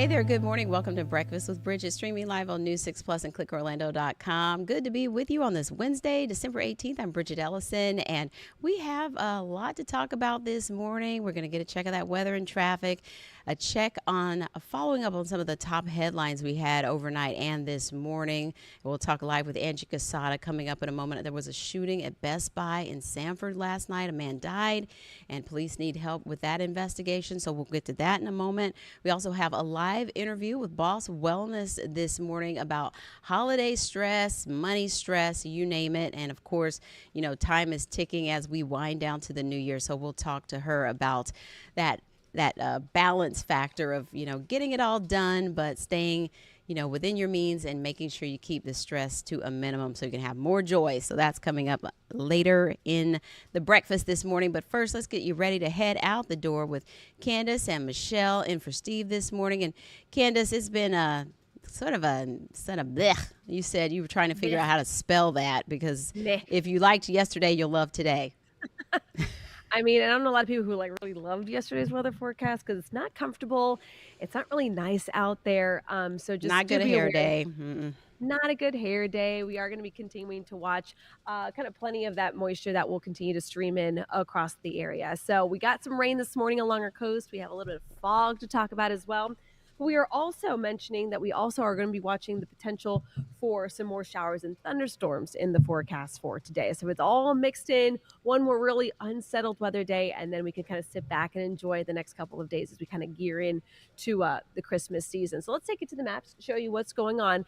Hey there, good morning. Welcome to Breakfast with Bridgett, streaming live on News 6 Plus and clickorlando.com. Good to be with you on this Wednesday, December 18th. I'm Bridgett Ellison, and we have a lot to talk about this morning. We're going to get a check of that weather and traffic, a check on following up on some of the top headlines we had overnight and this morning. We'll talk live with Angie Casada coming up in a moment. There was a shooting at Best Buy in Sanford last night. A man died, and police need help with that investigation, so we'll get to that in a moment. We also have a live interview with Boss Wellness this morning about holiday stress, money stress, you name it. And of course, time is ticking as we wind down to the new year. So we'll talk to her about that balance factor of, getting it all done, but staying within your means and making sure you keep the stress to a minimum so you can have more joy. So that's coming up later in the breakfast this morning. But first, let's get you ready to head out the door with Candace and Michelle in for Steve this morning. And Candace, it's been a sort of blech. You said you were trying to figure out how to spell that because Meh. if you liked yesterday, you'll love today. I mean, I don't know a lot of people who really loved yesterday's weather forecast because it's not comfortable. It's not really nice out there. So just Not do good a be hair aware. day. Mm-mm. Not a good hair day. We are going to be continuing to watch kind of plenty of that moisture that will continue to stream in across the area. So we got some rain this morning along our coast. We have a little bit of fog to talk about as well. But we are also mentioning that we also are going to be watching the potential for some more showers and thunderstorms in the forecast for today. So it's all mixed in, one more really unsettled weather day, and then we can kind of sit back and enjoy the next couple of days as we kind of gear in to the Christmas season. So let's take it to the maps, show you what's going on.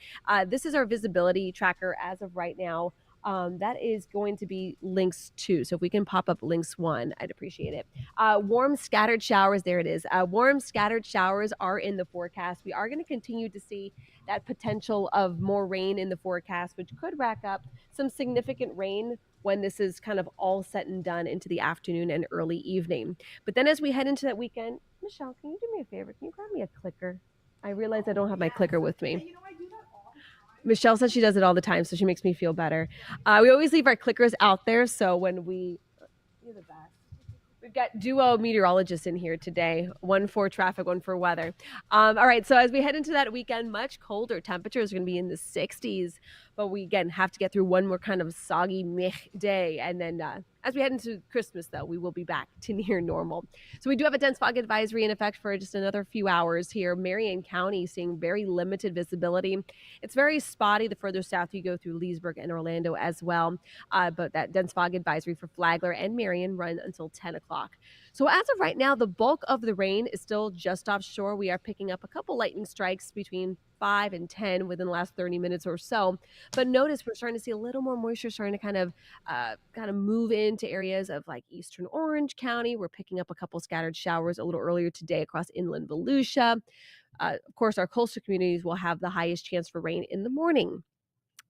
This is our visibility tracker as of right now. That is going to be links 2. So if we can pop up links 1, I'd appreciate it. Warm scattered showers. There it is. Warm scattered showers are in the forecast. We are going to continue to see that potential of more rain in the forecast, which could rack up some significant rain when this is kind of all said and done into the afternoon and early evening. But then as we head into that weekend, Michelle, can you do me a favor? Can you grab me a clicker? I realize I don't have my clicker with me. Michelle says she does it all the time, so she makes me feel better. We always leave our clickers out there, so when you're the best. We've got duo meteorologists in here today, one for traffic, one for weather. All right, so as we head into that weekend, much colder temperatures are going to be in the 60s, but we again have to get through one more kind of soggy meh day, and then as we head into Christmas, though, we will be back to near normal. So we do have a dense fog advisory in effect for just another few hours here. Marion County seeing very limited visibility. It's very spotty the further south you go through Leesburg and Orlando as well. But that dense fog advisory for Flagler and Marion run until 10 o'clock. So as of right now, the bulk of the rain is still just offshore. We are picking up a couple lightning strikes between 5 and 10 within the last 30 minutes or so. But notice we're starting to see a little more moisture starting to kind of move into areas of like eastern Orange County. We're picking up a couple scattered showers a little earlier today across inland Volusia. Of course, our coastal communities will have the highest chance for rain in the morning.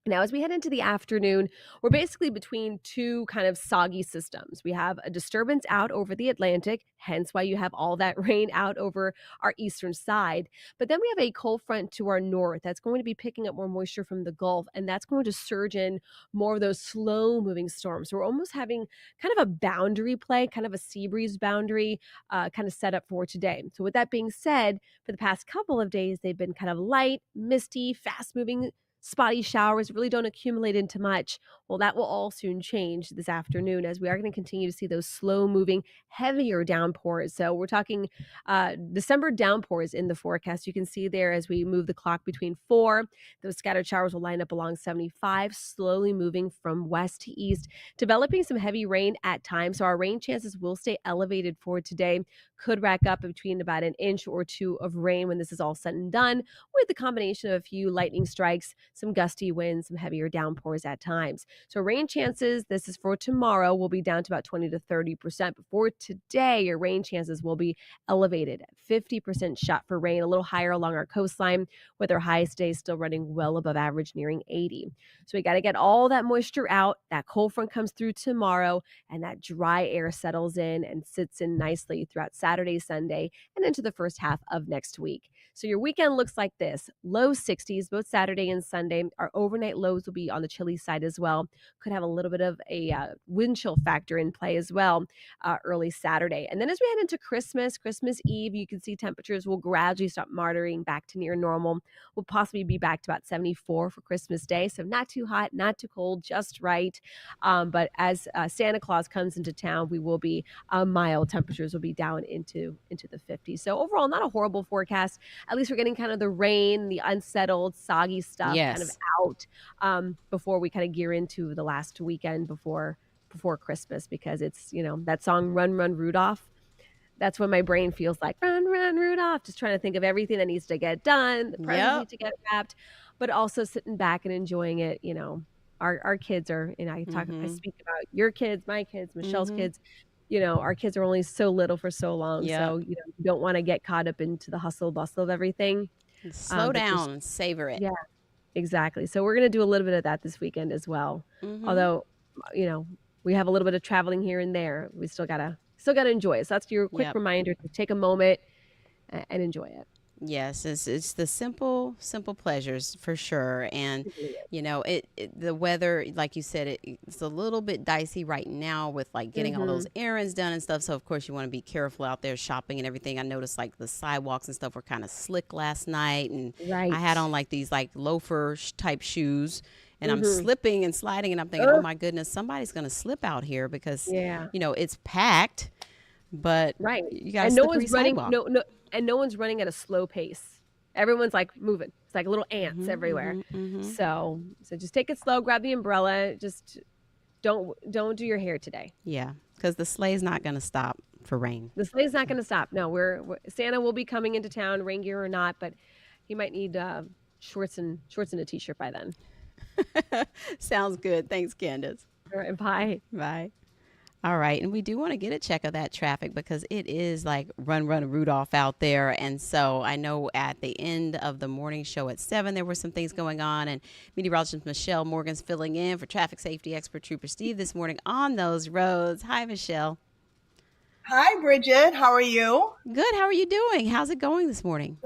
Now, as we head into the afternoon, we're basically between two kind of soggy systems. We have a disturbance out over the Atlantic, hence why you have all that rain out over our eastern side. But then we have a cold front to our north that's going to be picking up more moisture from the Gulf, and that's going to surge in more of those slow moving storms. So we're almost having kind of a boundary play, kind of a sea breeze boundary kind of set up for today. So, with that being said, for the past couple of days, they've been kind of light, misty, fast moving spotty showers really don't accumulate into much. Well, that will all soon change this afternoon as we are going to continue to see those slow moving, heavier downpours. So we're talking December downpours in the forecast. You can see there as we move the clock between 4, those scattered showers will line up along 75, slowly moving from west to east, developing some heavy rain at times. So our rain chances will stay elevated for today. Could rack up between about an inch or 2 of rain when this is all said and done, with the combination of a few lightning strikes, some gusty winds, some heavier downpours at times. So rain chances, this is for tomorrow, will be down to about 20 to 30%. But for today, your rain chances will be elevated at 50% shot for rain, a little higher along our coastline, with our highest days still running well above average, nearing 80. So we got to get all that moisture out. That cold front comes through tomorrow, and that dry air settles in and sits in nicely throughout Saturday, Sunday, and into the first half of next week. So your weekend looks like this: low 60s, both Saturday and Sunday. Our overnight lows will be on the chilly side as well. Could have a little bit of a wind chill factor in play as well early Saturday. And then as we head into Christmas Eve, you can see temperatures will gradually start moderating back to near normal. We'll possibly be back to about 74 for Christmas Day. So not too hot, not too cold, just right. But as Santa Claus comes into town, we will be mild. Temperatures will be down into the 50s. So overall, not a horrible forecast. At least we're getting kind of the rain, the unsettled, soggy stuff kind of Yes. out before we kind of gear into the last weekend before Christmas, because it's, that song Run Run Rudolph. That's when my brain feels like run run Rudolph, just trying to think of everything that needs to get done, the presents Yep. need to get wrapped, but also sitting back and enjoying it. Our kids are, and I Mm-hmm. speak about your kids, my kids, Michelle's Mm-hmm. kids. Our kids are only so little for so long, Yep. so you don't want to get caught up into the hustle bustle of everything. Slow But just down and savor it. yeah, exactly. So we're gonna do a little bit of that this weekend as well. Mm-hmm. Although, you know, we have a little bit of traveling here and there. We still gotta enjoy it. So that's your quick Yep. reminder to take a moment and enjoy it. Yes, it's the simple pleasures for sure. And It really is. the weather, like you said, it's a little bit dicey right now with like getting all those Mhm. errands done and stuff. So of course you want to be careful out there shopping and everything. I noticed like the sidewalks and stuff were kind of slick last night, and I had Right. on like these like loafer type shoes. And I'm Mhm. slipping and sliding, and I'm thinking, oh Ugh. my goodness, somebody's gonna slip out here because, Yeah. it's packed, but Right. you got a And no slippery one's running sidewalk. no one's running at a slow pace. Everyone's, like, moving. It's like little ants Hmm. everywhere. Hmm. Hmm. So just take it slow, grab the umbrella, just don't do your hair today. Yeah, because the sleigh's not going to stop for rain. The sleigh's not So, gonna stop. No, Santa will be coming into town, rain gear or not, but he might need, shorts and a T-shirt by then. sounds good. Thanks, Candace. Alright, bye. Bye. All right. And we do want to get a check of that traffic because it is like run, run Rudolph out there. And so I know at the end of the morning show at 7, there were some things going on. And meteorologist Michelle Morgan's filling in for traffic safety expert Trooper Steve this morning on those roads. Hi, Michelle. Hi, Bridget. How are you? Good. How are you doing? How's it going this morning?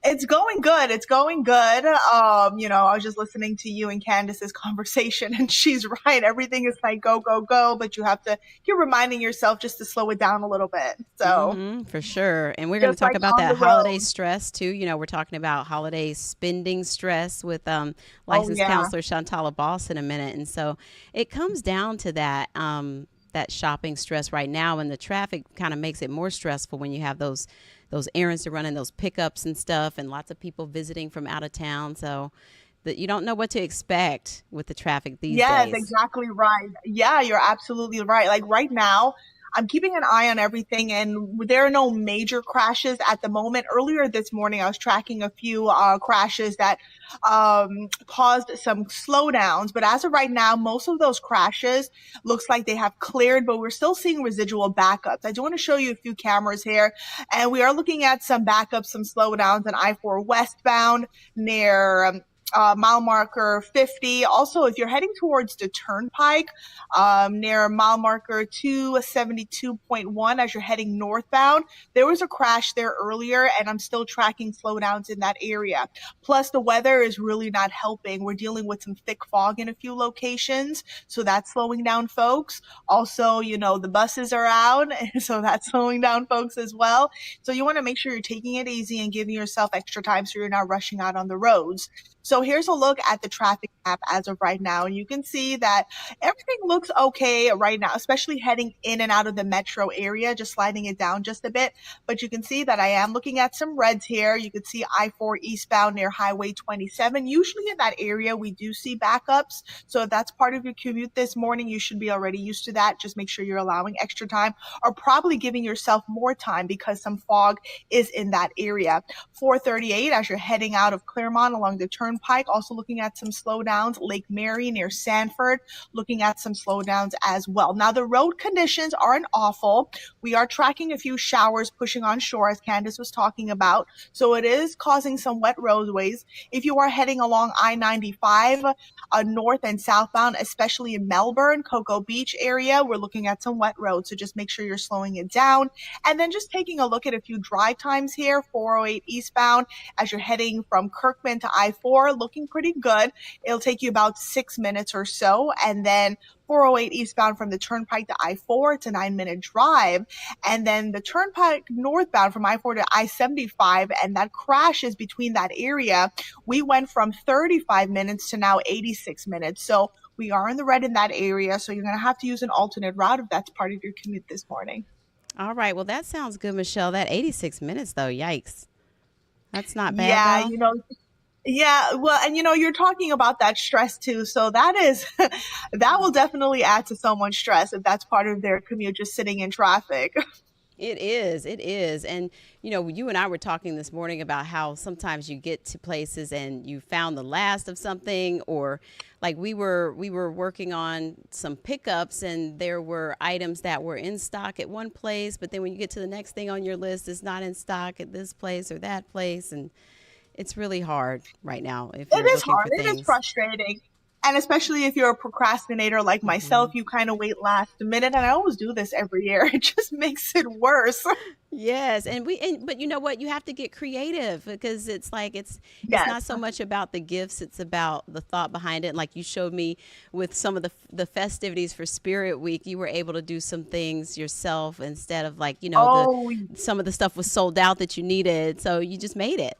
It's going good. It's going good. I was just listening to you and Candace's conversation, and she's right. Everything is like go, go, go, but you have to keep reminding yourself just to slow it down a little bit. So, For sure. And we're going to just talk like about on that the holiday road. stress too. We're talking about holiday spending stress with Oh, licensed yeah. counselor Shantala Boss in a minute. And so it comes down to that shopping stress right now, and the traffic kind of makes it more stressful when you have those errands to run and those pickups and stuff, and lots of people visiting from out of town. So that you don't know what to expect with the traffic these Yes, days. exactly right. Yeah, you're absolutely right. Like right now, I'm keeping an eye on everything, and there are no major crashes at the moment. Earlier this morning, I was tracking a few crashes that caused some slowdowns. But as of right now, most of those crashes looks like they have cleared, but we're still seeing residual backups. I do want to show you a few cameras here, and we are looking at some backups, some slowdowns on I-4 westbound near mile marker 50. Also, if you're heading towards the turnpike near mile marker 272.1 as you're heading northbound, there was a crash there earlier, and I'm still tracking slowdowns in that area. Plus, the weather is really not helping. We're dealing with some thick fog in a few locations, so that's slowing down folks. Also, the buses are out, so that's slowing down folks as well. So you want to make sure you're taking it easy and giving yourself extra time so you're not rushing out on the roads. So here's a look at the traffic map as of right now. And you can see that everything looks okay right now, especially heading in and out of the metro area, just sliding it down just a bit. But you can see that I am looking at some reds here. You can see I-4 eastbound near Highway 27. Usually in that area, we do see backups. So if that's part of your commute this morning, you should be already used to that. Just make sure you're allowing extra time, or probably giving yourself more time because some fog is in that area. 438 as you're heading out of Claremont along the turnpike, also looking at some slowdown slowdowns. Lake Mary near Sanford, looking at some slowdowns as well. Now, the road conditions aren't awful. We are tracking a few showers pushing on shore, as Candace was talking about. So it is causing some wet roadways. If you are heading along I-95, north and southbound, especially in Melbourne, Cocoa Beach area, we're looking at some wet roads. So just make sure you're slowing it down. And then just taking a look at a few drive times here, 408 eastbound, as you're heading from Kirkman to I-4, looking pretty good. It'll take you about 6 minutes or so. And then 408 eastbound from the Turnpike to I-4, it's a 9-minute drive. And then the Turnpike northbound from I-4 to I-75, and that crash is between that area. We went from 35 minutes to now 86 minutes. So we are in the red in that area. So you're going to have to use an alternate route if that's part of your commute this morning. All right. Well, that sounds good, Michelle. That 86 minutes, though, yikes. That's not bad, Yeah, though. Yeah, well, and you're talking about that stress too. So that is, that will definitely add to someone's stress if that's part of their commute, just sitting in traffic. It is. It is. And, you and I were talking this morning about how sometimes you get to places and you found the last of something, or like we were working on some pickups and there were items that were in stock at one place, but then when you get to the next thing on your list, it's not in stock at this place or that place. And it's really hard right now if It you're is looking hard. for It is things. frustrating. And especially if you're a procrastinator like myself, Hmm. you kind of wait last minute. And I always do this every year. It just makes it worse. Yes, but you know what? You have to get creative because it's like it's Yes. not so much about the gifts, it's about the thought behind it. Like you showed me with some of the festivities for Spirit Week, you were able to do some things yourself instead of like, the Oh, some of the stuff was sold out that you needed, so you just made it.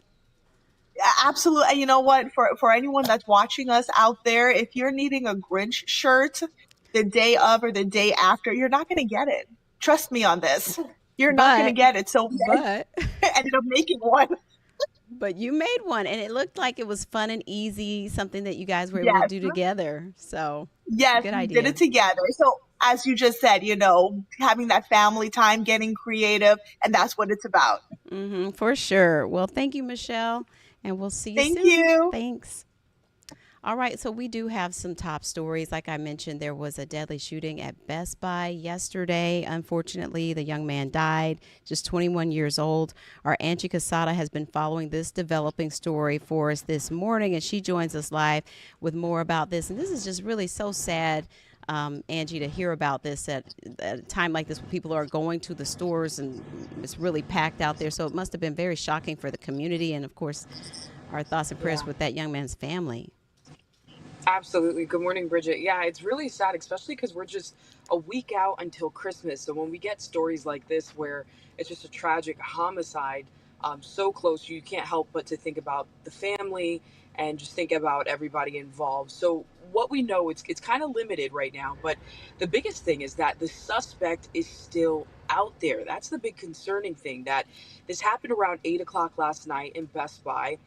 absolutely. And you know what? For anyone that's watching us out there, if you're needing a Grinch shirt the day of or the day after, you're not going to get it. Trust me on this. You're not going to But get it. So but I ended up making one. but you made one and it looked like it was fun and easy, something that you guys were able to Yes. do together. So, Yes, good we did it idea. together. So as you just said, having that family time, getting creative, and that's what it's about. For sure. Well, thank you, Michelle, and we'll see you Thank soon. you. Thanks. All right, so we do have some top stories. Like I mentioned, there was a deadly shooting at Best Buy yesterday. Unfortunately, the young man died, just 21 years old. Our Angie Casada has been following this developing story for us this morning, and she joins us live with more about this. And this is just really so sad, Angie, to hear about this at a time like this when people are going to the stores and it's really packed out there. So it must have been very shocking for the community. And of course, our thoughts and Yeah, prayers with that young man's family. absolutely. Good morning, Bridget. Yeah, it's really sad, especially because we're just a week out until Christmas. So when we get stories like this, where it's just a tragic homicide, so close, you can't help but to think about the family and just think about everybody involved. So what we know, it's kind of limited right now, but the biggest thing is that the suspect is still out there. That's the big concerning thing. That this happened around 8 o'clock last night in Best Buy.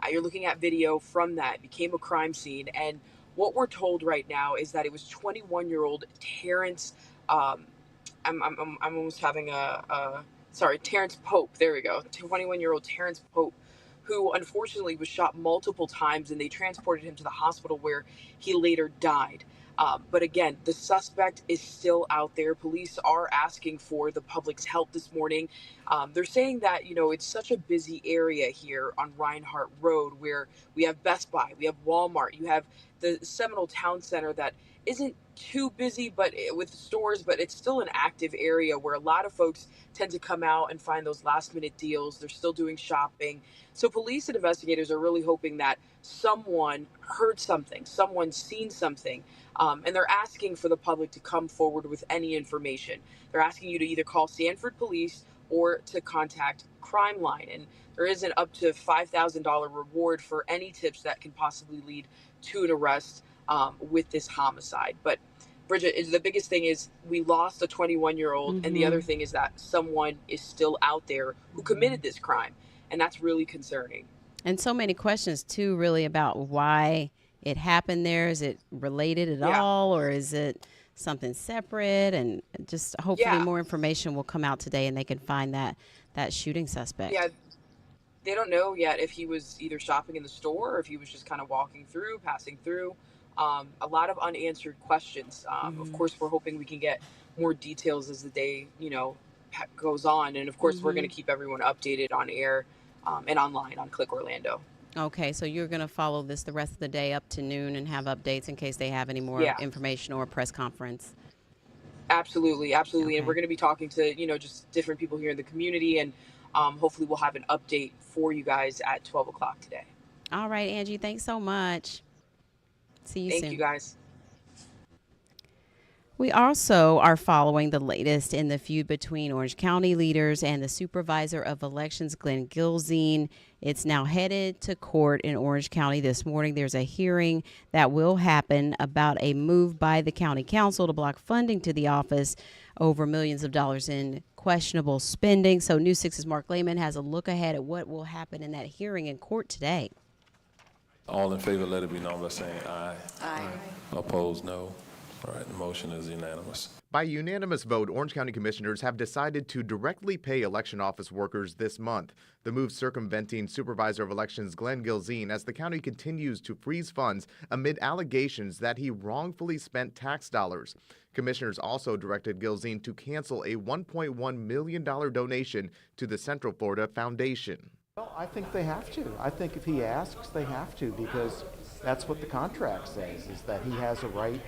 You're looking at video from that. It became a crime scene, and what we're told right now is that it was 21-year-old Terrence. Um, I'm almost having sorry, Terrence Pope. There we go. 21-year-old Terrence Pope, who unfortunately was shot multiple times, and they transported him to the hospital where he later died. But again, the suspect is still out there. Police are asking for the public's help this morning. They're saying that, it's such a busy area here on Reinhardt Road where we have Best Buy, we have Walmart, you have the Seminole Town Center that isn't too busy but with stores, but it's still an active area where a lot of folks tend to come out and find those last minute deals. They're still doing shopping. So police and investigators are really hoping that someone heard something, someone's seen something, and they're asking for the public to come forward with any information. They're asking you to either call Sanford Police or to contact Crime Line. And there is an up to $5,000 reward for any tips that can possibly lead to an arrest with this homicide. But Bridget, the biggest thing is we lost a 21-year-old, and the other Hmm. thing is that someone is still out there who committed this crime, and that's really concerning. And so many questions too, really, about why it happened there. Is it related at Yeah, all, or is it something separate? And just hopefully yeah, more information will come out today, and they can find that shooting suspect. yeah. They don't know yet if he was either shopping in the store or if he was just kind of walking through, passing through. A lot of unanswered questions. Of Mm-hmm. course, we're hoping we can get more details as the day, goes on. And of course, we're Mm-hmm. going to keep everyone updated on air and online on Click Orlando. Okay, so you're going to follow this the rest of the day up to noon and have updates in case they have any more Yeah, information or a press conference. absolutely. Absolutely. And we're Okay. going to be talking to, just different people here in the community. And hopefully, we'll have an update for you guys at 12 o'clock today. All right, Angie, thanks so much. See you Thank you, soon. guys. We also are following the latest in the feud between Orange County leaders and the supervisor of elections, Glenn Gilzine. It's now headed to court in Orange County this morning. There's a hearing that will happen about a move by the county council to block funding to the office over millions of dollars in questionable spending. So News 6's Mark Lehman has a look ahead at what will happen in that hearing in court today. All in favor, let it be known by saying aye. Aye. Opposed, no. All right, the motion is unanimous. By unanimous vote, Orange County Commissioners have decided to directly pay election office workers this month. The move circumventing Supervisor of Elections Glenn Gilzine as the county continues to freeze funds amid allegations that he wrongfully spent tax dollars. Commissioners also directed Gilzine to cancel a $1.1 million donation to the Central Florida Foundation. Well, I think they have to. I think if he asks, they have to, because that's what the contract says, is that he has a right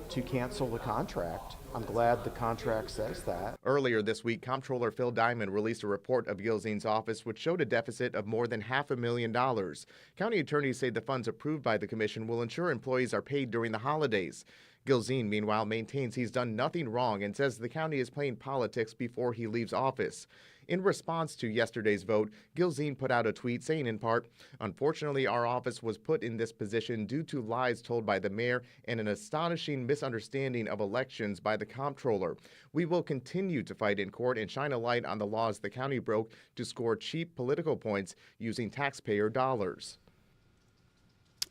to cancel the contract. I'm glad the contract says that. Earlier this week, Comptroller Phil Diamond released a report of Gilzine's office which showed a deficit of more than $500,000. County attorneys say the funds approved by the commission will ensure employees are paid during the holidays. Gilzine, meanwhile, maintains he's done nothing wrong and says the county is playing politics before he leaves office. In response to yesterday's vote, Gilzine put out a tweet saying in part, "Unfortunately, our office was put in this position due to lies told by the mayor and an astonishing misunderstanding of elections by the comptroller. We will continue to fight in court and shine a light on the laws the county broke to score cheap political points using taxpayer dollars."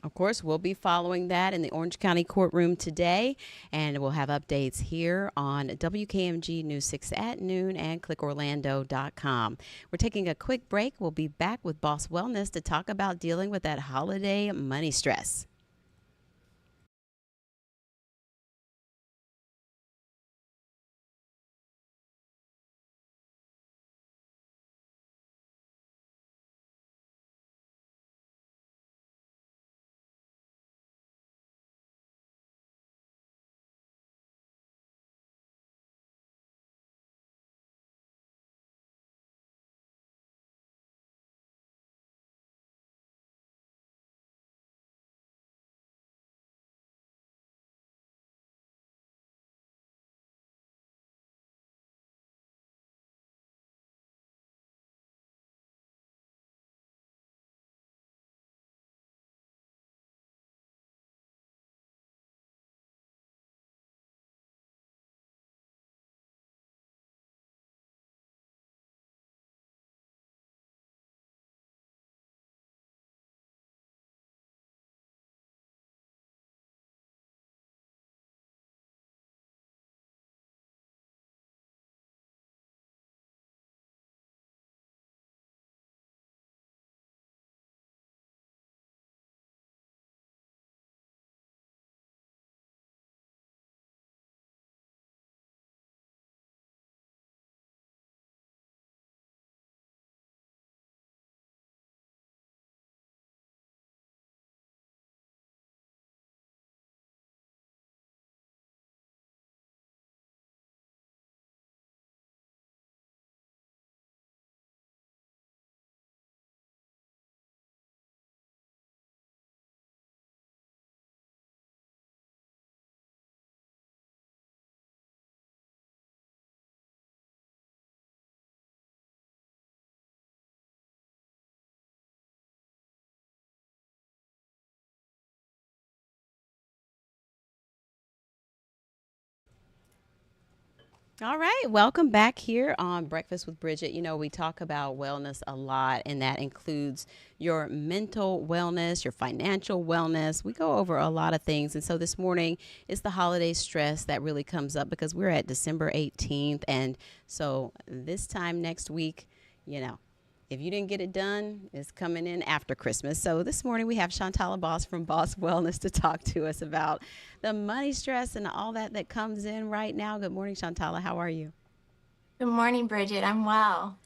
Of course, we'll be following that in the Orange County courtroom today, and we'll have updates here on WKMG News 6 at noon and clickorlando.com. We're taking a quick break. We'll be back with Boss Wellness to talk about dealing with that holiday money stress. All right, welcome back here on Breakfast with Bridgett. You know, we talk about wellness a lot, and that includes your mental wellness, your financial wellness. We go over a lot of things. And so this morning is the holiday stress that really comes up because we're at December 18th. And so this time next week, you know, If you didn't get it done, it's coming in after Christmas. So this morning we have Shantala Boss from Boss Wellness to talk to us about the money stress and all that comes in right now. Good morning, Shantala. How are you? Good morning, Bridget. I'm well.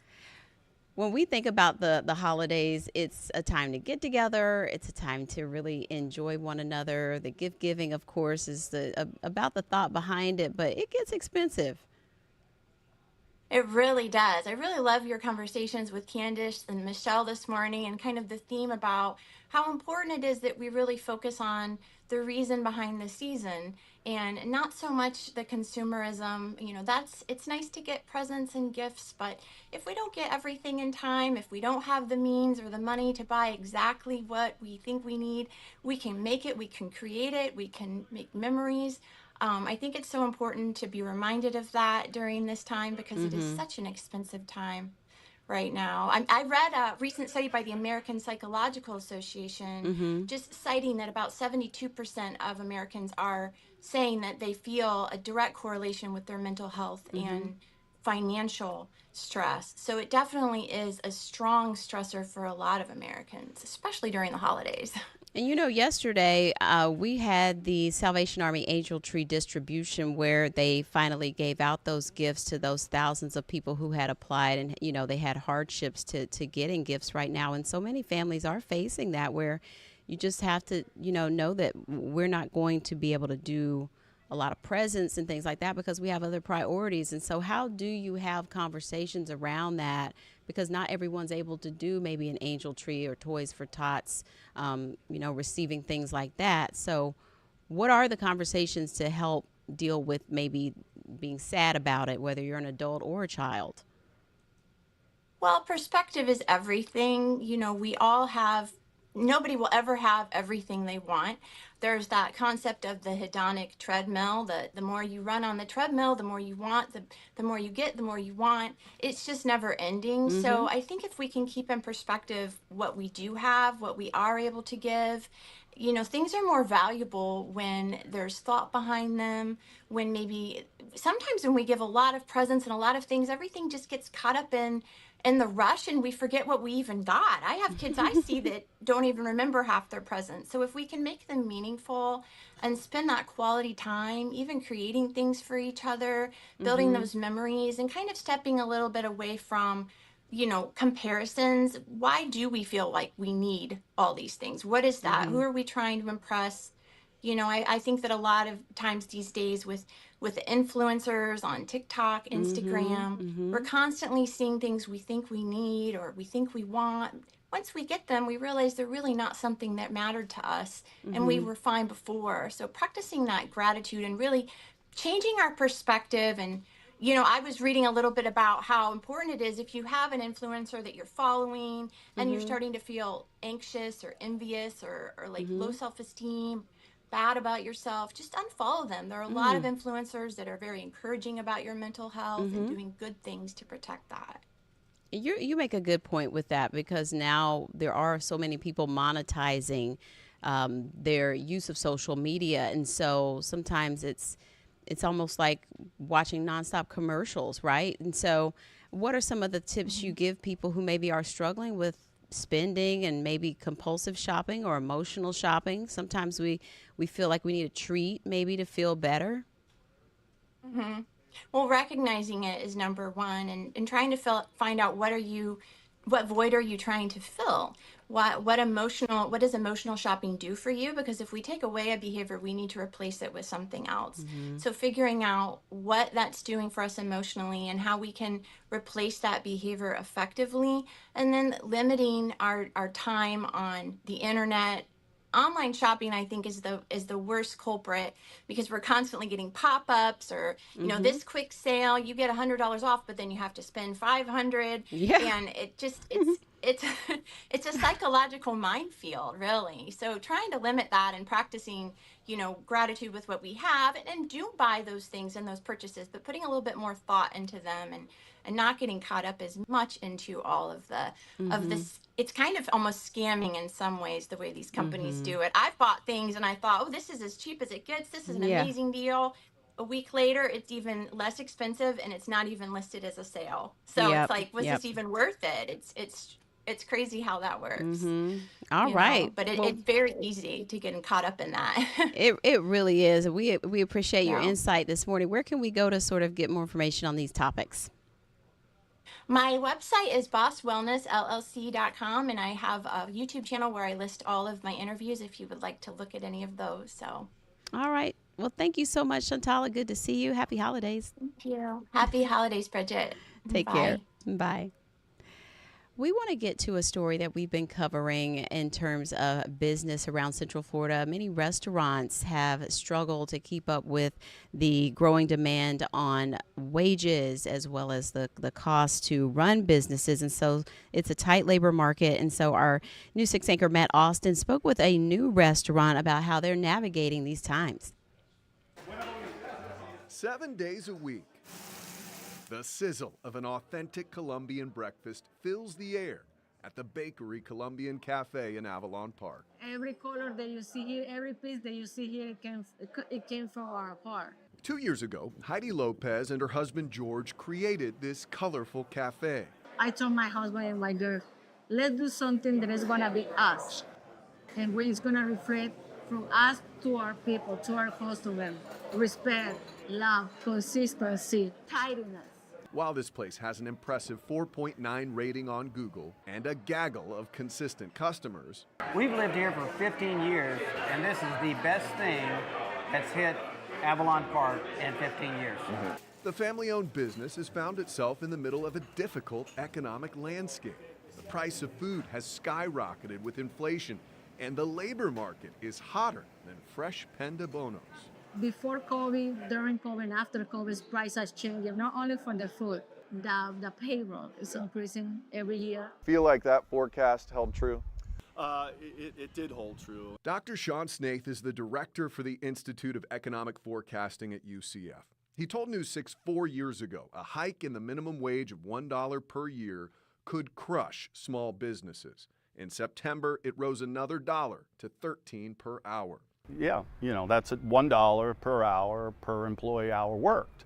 When we think about the holidays, it's a time to get together. It's a time to really enjoy one another. The gift giving, of course, is about the thought behind it, but it gets expensive. It really does. I really love your conversations with Candice and Michelle this morning and kind of the theme about how important it is that we really focus on the reason behind the season and not so much the consumerism. It's nice to get presents and gifts, but if we don't get everything in time, if we don't have the means or the money to buy exactly what we think we need, we can make it, we can create it, we can make memories. I think it's so important to be reminded of that during this time because it is Mm-hmm. such an expensive time right now. I read a recent study by the American Psychological Association Mm-hmm. just citing that about 72% of Americans are saying that they feel a direct correlation with their mental health Mm-hmm. and financial stress. So it definitely is a strong stressor for a lot of Americans, especially during the holidays. And yesterday we had the Salvation Army Angel Tree distribution where they finally gave out those gifts to those thousands of people who had applied, and they had hardships to getting gifts right now, and so many families are facing that where you just have to know that we're not going to be able to do a lot of presents and things like that because we have other priorities. And so how do you have conversations around that, because not everyone's able to do maybe an angel tree or toys for tots, receiving things like that. So what are the conversations to help deal with maybe being sad about it, whether you're an adult or a child? Well, perspective is everything. We all have, nobody will ever have everything they want. There's that concept of the hedonic treadmill. The more you run on the treadmill, the more you want, the more you get, the more you want. It's just never ending. Mm-hmm. So I think if we can keep in perspective what we do have, what we are able to give, things are more valuable when there's thought behind them, when maybe sometimes when we give a lot of presents and a lot of things, everything just gets caught up in the rush and we forget what we even got. I have kids I see that don't even remember half their presents. So if we can make them meaningful and spend that quality time, even creating things for each other, building Mm-hmm. those memories and kind of stepping a little bit away from comparisons. Why do we feel like we need all these things? What is that? Mm-hmm. Who are we trying to impress? I think that a lot of times these days with influencers on TikTok, Mm-hmm. Instagram, Mm-hmm. we're constantly seeing things we think we need or we think we want. Once we get them, we realize they're really not something that mattered to us and we Mm-hmm. were fine before. So practicing that gratitude and really changing our perspective. And I was reading a little bit about how important it is if you have an influencer that you're following and you're Mm-hmm. starting to feel anxious or envious or like low Mm-hmm. self-esteem, bad about yourself, just unfollow them. There are a lot of Mm-hmm. influencers that are very encouraging about your mental health and Mm-hmm. doing good things to protect that. You make a good point with that, because now there are so many people monetizing their use of social media, and so sometimes it's almost like watching nonstop commercials, right? And so, what are some of the tips you Mhm. give people who maybe are struggling with spending and maybe compulsive shopping or emotional shopping? Sometimes we feel like we need a treat maybe to feel better. hmm Well, recognizing it is number one, and trying to find out what void are you trying to fill? What does emotional shopping do for you? Because if we take away a behavior, we need to replace it with something else. Mm-hmm. So figuring out what that's doing for us emotionally and how we can replace that behavior effectively, and then limiting our time on the internet. Online shopping, I think, is the worst culprit because we're constantly getting pop-ups or Mm-hmm. this quick sale, you get $100 off, but then you have to spend 500, Yeah. and it's it's a psychological minefield, really. So trying to limit that and practicing gratitude with what we have, and do buy those things and those purchases, but putting a little bit more thought into them, and not getting caught up as much into all of Mm-hmm. this. It's kind of almost scamming in some ways the way these companies Mm-hmm. do it. I've bought things and I thought, oh, this is as cheap as it gets, this is an Yeah. amazing deal, a week later, it's even less expensive and it's not even listed as a sale. So it's Yep. like, was Yep. this even worth it? It's crazy how that works, All right. but Well, it's very easy to get caught up in that. it really is. We appreciate your Yeah. insight this morning. Where can we go to sort of get more information on these topics? My website is bosswellnessllc.com, and I have a YouTube channel where I list all of my interviews if you would like to look at any of those. So, All right. Well, thank you so much, Shantala. Good to see you. Happy holidays. thank you. Happy holidays, Bridget. Take care. Bye. Bye. We want to get to a story that we've been covering in terms of business around Central Florida. Many restaurants have struggled to keep up with the growing demand on wages as well as the cost to run businesses. And so it's a tight labor market. And so our News 6 anchor Matt Austin spoke with a new restaurant about how they're navigating these times. 7 days a week. The sizzle of an authentic Colombian breakfast fills the air at the Bakery Colombian Cafe in Avalon Park. Every color that you see here, every piece that you see here, it came from our farm. 2 years ago, Heidi Lopez and her husband George created this colorful cafe. I told my husband and my girl, let's do something that is gonna be us. And it's gonna reflect from us to our people, to our customers. Respect, love, consistency, tidiness. While this place has an impressive 4.9 rating on Google and a gaggle of consistent customers, we've lived here for 15 years, and this is the best thing that's hit Avalon Park in 15 years. the family-owned business has found itself in the middle of a difficult economic landscape. The price of food has skyrocketed with inflation, and the labor market is hotter than fresh penda bonos. Before COVID, during COVID, and after COVID, price has changed, not only for the food, the payroll is increasing every year. Feel like that forecast held true? It did hold true. Dr. Sean Snaith is the director for the Institute of Economic Forecasting at UCF. He told News 6 4 years ago a hike in the minimum wage of $1 per year could crush small businesses. In September, it rose another $1 to $13 per hour. Yeah, that's at $1 per hour per employee hour worked.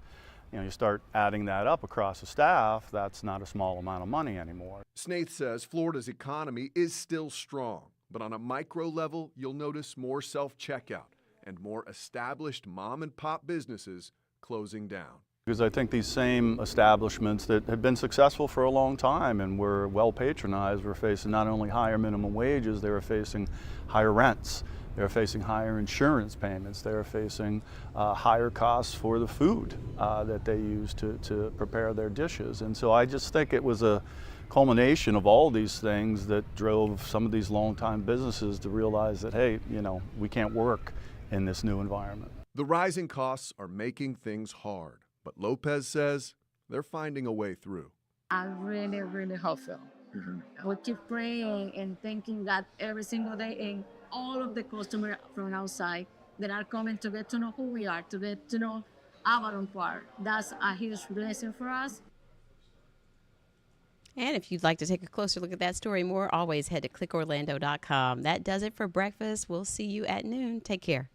You start adding that up across the staff, that's not a small amount of money anymore. Snaith says Florida's economy is still strong, but on a micro level, you'll notice more self-checkout and more established mom and pop businesses closing down. Because I think these same establishments that have been successful for a long time and were well patronized were facing not only higher minimum wages, they were facing higher rents. They were facing higher insurance payments. They were facing higher costs for the food that they use to prepare their dishes. And so I just think it was a culmination of all these things that drove some of these longtime businesses to realize that, hey, we can't work in this new environment. The rising costs are making things hard, but Lopez says they're finding a way through. I'm really, really hopeful. I will keep praying and thanking God every single day, and all of the customers from outside that are coming to get to know who we are, to get to know Avalon Park. That's a huge blessing for us. And if you'd like to take a closer look at that story more, always head to clickorlando.com. That does it for breakfast. We'll see you at noon. Take care.